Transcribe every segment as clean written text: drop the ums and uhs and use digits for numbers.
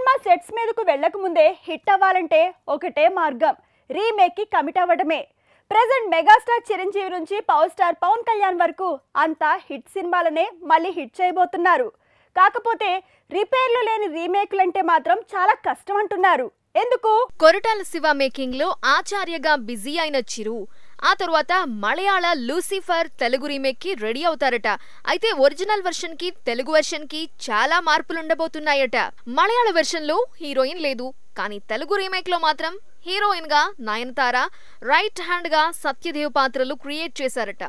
Cinema sets మీదకు వెళ్ళక ముందే హిట్ అవ్వాలంటే ఒకటే మార్గం, రీమేక్ కి కమిట్ అవ్వడమే. ప్రెజెంట్ మెగాస్టార్ చిరంజీవి నుంచి పవర్ స్టార్ పవన్ కళ్యాణ్ వరకు అంతా హిట్ సినిమాలనే మళ్ళీ హిట్ చేయబోతున్నారు. కాకపోతే రిపేర్లు లేని రీమేక్లంటే మాత్రం చాలా కష్టం అంటున్నారు. ఎందుకు? కొరటాల శివ మేకింగ్ లో ఆచార్యగా బిజీ అయిన చిరు ఆ తరువాత మలయాళ లూసిఫర్ తెలుగు రీమేక్ కి రెడీ అవుతారట. అయితే ఒరిజినల్ వర్షన్ కి తెలుగు వర్షన్ కి చాలా మార్పులుండబోతున్నాయట. మలయాళ వెర్షన్ లో హీరోయిన్ లేదు, కానీ తెలుగు రీమేక్ లో మాత్రం హీరోయిన్ గా నయనతార, రైట్ హ్యాండ్ గా సత్యదేవ్ పాత్రలు క్రియేట్ చేశారట.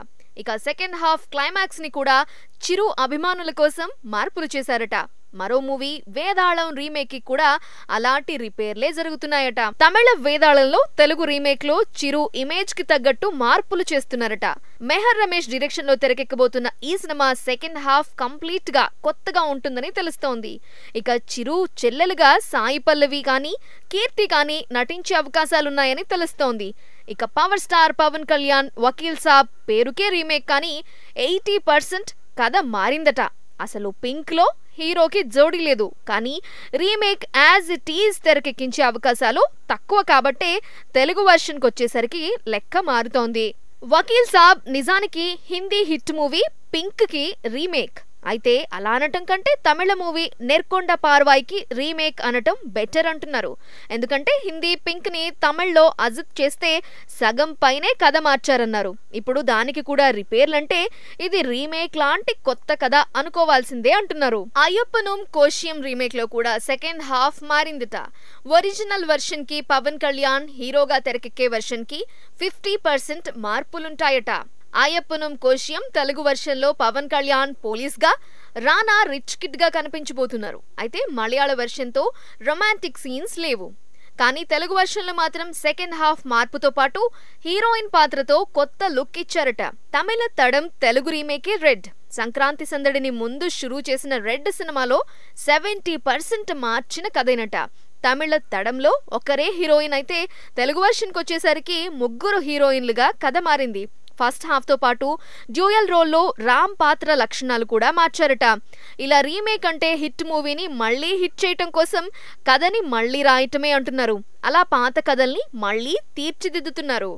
ఇక సెకండ్ హాఫ్ క్లైమాక్స్ ని కూడా చిరు అభిమానుల కోసం మార్పులు చేశారట. మరో మూవీ వేదాళం రీమేక్ కి కూడా అలాంటి రిపేర్లే జరుగుతున్నాయట. తమిళ వేదాళంలో తెలుగు రీమేక్ లో చిరు ఇమేజ్ కి తగ్గట్టు మార్పులు చేస్తున్నారట. మెహర్ రమేష్ డైరెక్షన్ లో తెరకెక్కబోతున్న ఈ సినిమా సెకండ్ హాఫ్ కంప్లీట్ గా కొత్తగా ఉంటుందని తెలుస్తోంది. ఇక చిరు చెల్లెలుగా సాయి పల్లవి కానీ కీర్తి కానీ నటించే అవకాశాలున్నాయని తెలుస్తోంది. ఇక పవర్ స్టార్ పవన్ కళ్యాణ్ వకీల్ సాబ్ పేరుకే రీమేక్, కానీ 80% కథ మారిందట. అసలు పింక్ లో హీరోకి జోడీ లేదు, కానీ రీమేక్ యాజ్ ఇట్ ఈజ్ తెరకెక్కించే అవకాశాలు తక్కువ కాబట్టే తెలుగు వర్షన్ కొచ్చేసరికి లెక్క మారుతోంది. వకీల్ సాబ్ నిజానికి హిందీ హిట్ మూవీ పింక్ కి రీమేక్. అయితే అలా అనటం కంటే తమిళ మూవీ నెర్కొండ పార్వాయికి రీమేక్ అనటం బెటర్ అంటున్నారు. ఎందుకంటే హిందీ పింక్ ని తమిళ్లో అజిత్ చేస్తే సగం పైనే కథ మార్చారన్నారు. ఇప్పుడు దానికి కూడా రిపేర్లంటే ఇది రీమేక్ లాంటి కొత్త కథ అనుకోవాల్సిందే అంటున్నారు. అయ్యప్పనుం కోశ్యం రీమేక్ లో కూడా సెకండ్ హాఫ్ మారిందిట. ఒరిజినల్ వర్షన్ కి పవన్ కళ్యాణ్ హీరోగా తెరకెక్కే వర్షన్ కి 50% మార్పులుంటాయట. అయ్యప్పనుం కోశ్యం తెలుగు వర్షన్ లో పవన్ కళ్యాణ్ పోలీస్ గా, రానా రిచ్ కిడ్ గా కనిపించబోతున్నారు. అయితే మలయాళ వెర్షన్ తో రొమాంటిక్ సీన్స్ లేవు, కానీ తెలుగు వర్షన్ లో మాత్రం సెకండ్ హాఫ్ మార్పుతో పాటు హీరోయిన్ పాత్రతో కొత్త లుక్ ఇచ్చారట. తమిళ తడం తెలుగు రీమేకే రెడ్. సంక్రాంతి సందడిని ముందు షురూ చేసిన రెడ్ సినిమాలో 70% మార్చిన కథేనట. తమిళ తడంలో ఒకరే హీరోయిన్ అయితే తెలుగు వర్షన్ కొచ్చేసరికి 3 హీరోయిన్లుగా కథ మారింది. ఫస్ట్ హాఫ్ తో పాటు డ్యూయల్ రోల్లో రామ్ పాత్ర లక్షణాలు కూడా మార్చారట. ఇలా రీమేక్ అంటే హిట్ మూవీని మళ్లీ హిట్ చేయటం కోసం కథని మళ్లీ రాయటమే అంటున్నారు. అలా పాత కథల్ని మళ్లీ తీర్చిదిద్దుతున్నారు.